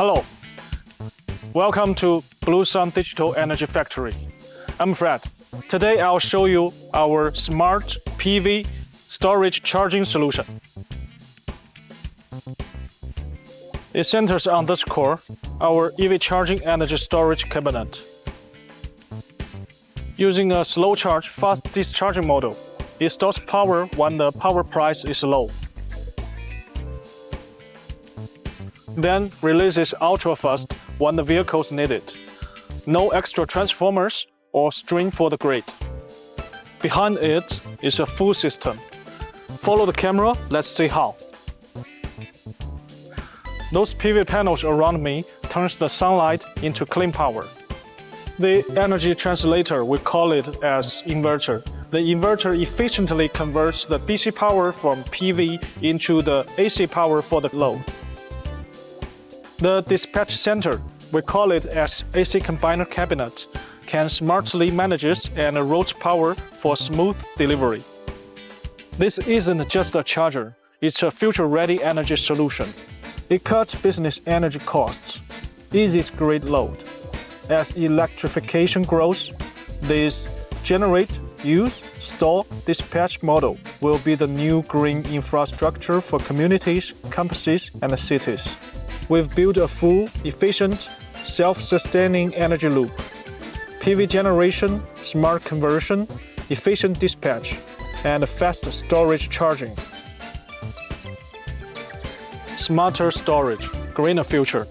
Hello, welcome to Bluesun Digital Energy Factory. I'm Fred. Today I'll show you our smart PV storage charging solution. It centers on this core, our EV charging energy storage cabinet. Using a slow charge, fast discharging model, it stores power when the power price is low. Then releases ultra-fast when the vehicles need it. No extra transformers or string for the grid. Behind it is a full system. Follow the camera, let's see how. Those PV panels around me turns the sunlight into clean power. The energy translator, we call it as inverter. The inverter efficiently converts the DC power from PV into the AC power for the load. The dispatch center, we call it as AC combiner cabinet, can smartly manages and routes power for smooth delivery. This isn't just a charger, it's a future-ready energy solution. It cuts business energy costs, eases grid load. As electrification grows, this generate, use, store, dispatch model will be the new green infrastructure for communities, campuses, and cities. We've built a full, efficient, self-sustaining energy loop. PV generation, smart conversion, efficient dispatch, and fast storage charging. Smarter storage, greener future.